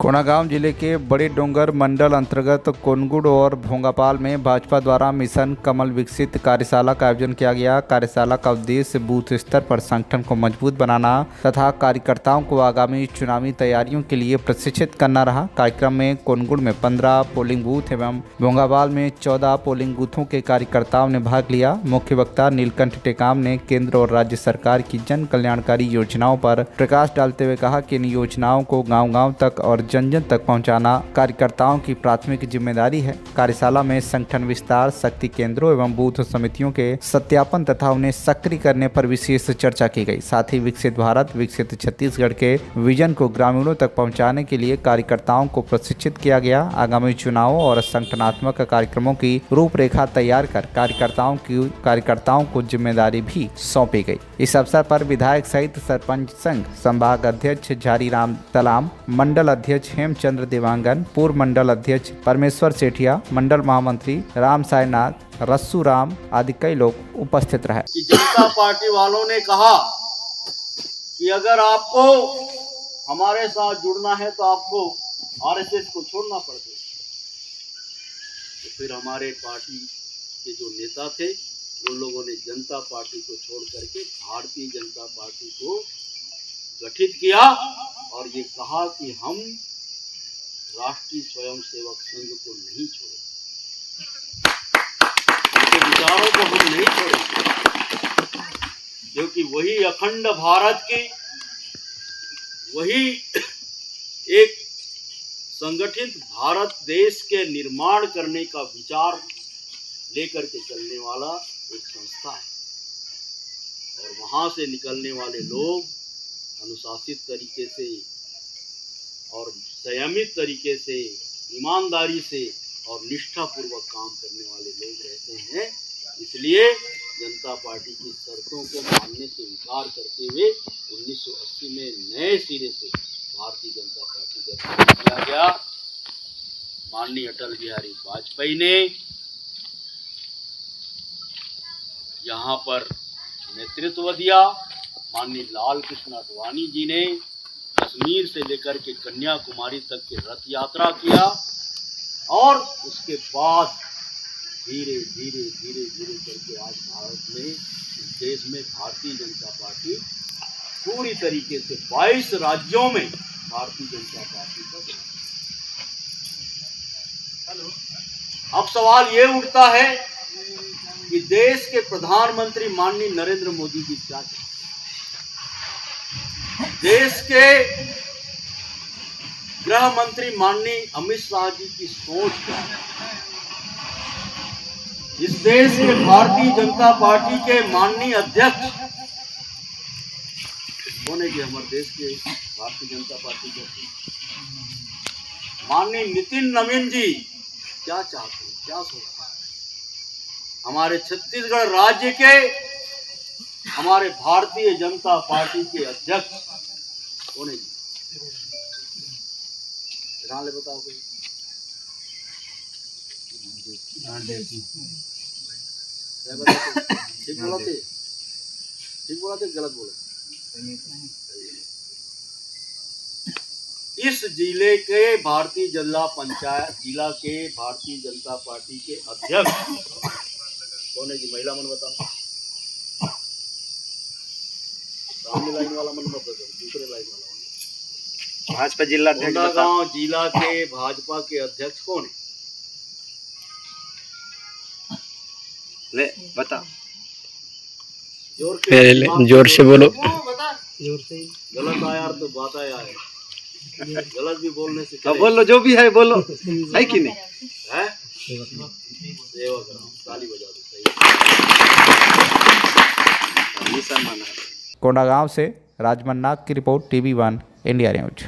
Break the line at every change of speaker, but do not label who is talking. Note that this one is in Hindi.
कोंडागांव जिले के बड़े डोंगर मंडल अंतर्गत कोनगुड़ और भोंगापाल में भाजपा द्वारा मिशन कमल विकसित कार्यशाला का आयोजन किया गया। कार्यशाला का उद्देश्य बूथ स्तर पर संगठन को मजबूत बनाना तथा कार्यकर्ताओं को आगामी चुनावी तैयारियों के लिए प्रशिक्षित करना रहा। कार्यक्रम में कोनगुड़ में 15 पोलिंग बूथ एवं भोंगापाल में 14 पोलिंग बूथों के कार्यकर्ताओं ने भाग लिया। मुख्य वक्ता नीलकंठ टेकाम ने केंद्र और राज्य सरकार की जन कल्याणकारी योजनाओं पर प्रकाश डालते हुए कहा कि इन योजनाओं को गाँव-गाँव तक और जन जन तक पहुंचाना कार्यकर्ताओं की प्राथमिक जिम्मेदारी है। कार्यशाला में संगठन विस्तार, शक्ति केंद्रों एवं बूथ समितियों के सत्यापन तथा उन्हें सक्रिय करने पर विशेष चर्चा की गई। साथ ही विकसित भारत, विकसित छत्तीसगढ़ के विजन को ग्रामीणों तक पहुंचाने के लिए कार्यकर्ताओं को प्रशिक्षित किया गया। आगामी चुनावों और संगठनात्मक कार्यक्रमों की रूपरेखा तैयार कर कार्यकर्ताओं को जिम्मेदारी भी सौंपी गई। इस अवसर पर विधायक सहित सरपंच संघ संभाग अध्यक्ष झारीराम तलाम, मंडल अध्यक्ष हेमचंद्र देवांगन, पूर्व मंडल अध्यक्ष परमेश्वर सेठिया, मंडल महामंत्री राम साईनाथ, रस्सू राम आदि कई लोग उपस्थित रहे।
कि जनता पार्टी वालों ने कहा कि अगर आपको हमारे साथ जुड़ना है तो आपको आरएसएस को छोड़ना पड़ेगा। तो फिर हमारे पार्टी के जो नेता थे उन लोगों ने जनता पार्टी को छोड़ करके भारतीय जनता पार्टी को गठित किया और ये कहा कि हम राष्ट्रीय स्वयंसेवक संघ को नहीं छोड़ेंगे, उनके विचारों को हम नहीं छोड़ेंगे, क्योंकि वही अखंड भारत की, वही एक संगठित भारत देश के निर्माण करने का विचार लेकर के चलने वाला एक संस्था है। और वहां से निकलने वाले लोग अनुशासित तरीके से और संयमित तरीके से, ईमानदारी से और निष्ठापूर्वक काम करने वाले लोग रहते हैं। इसलिए जनता पार्टी की शर्तों को मानने से इनकार करते हुए 1980 में नए सिरे से भारतीय जनता पार्टी का गठन किया गया। माननीय अटल बिहारी वाजपेयी ने यहाँ पर नेतृत्व दिया। माननीय लाल कृष्ण आडवाणी जी ने कश्मीर से लेकर के कन्याकुमारी तक की रथ यात्रा किया और उसके बाद धीरे धीरे करके आज भारत में, इस देश में भारतीय जनता पार्टी पूरी तरीके से 22 राज्यों में भारतीय जनता पार्टी का। अब सवाल ये उठता है कि देश के प्रधानमंत्री माननीय नरेंद्र मोदी जी क्या चाहते हैं, देश के गृह मंत्री माननीय अमित शाह जी की सोच क्या है, इस देश के भारतीय जनता पार्टी के माननीय अध्यक्ष कौन है जी, हमारे देश के भारतीय जनता पार्टी के माननीय नितिन नवीन जी क्या चाहते हैं, क्या सोचते हैं। हमारे छत्तीसगढ़ राज्य के हमारे भारतीय जनता पार्टी के अध्यक्ष कौन है जी, ले बताओ कोई। ठीक बोलाते गलत बोले। इस जिले के जिला के भारतीय जनता पार्टी के अध्यक्ष कौन है जी, महिला मन बताओ। सामने लाइन वाला मन मत बताओ, दूसरे लाइन वाला
भाजपा जिला अध्यक्ष।
कोंडागांव जिला के भाजपा के अध्यक्ष कौन है?
ले बता,
जोर
से बोलो।
बता, जोर से। गलत आया तो बात आया है, गलत भी बोलने से
तो बोलो, जो भी है बोलो, है कि नहीं
है। सेवक राम, ताली बजा दो।
कोंडागांव से राजमन्नाथ की रिपोर्ट, TV1 इंडिया न्यूज।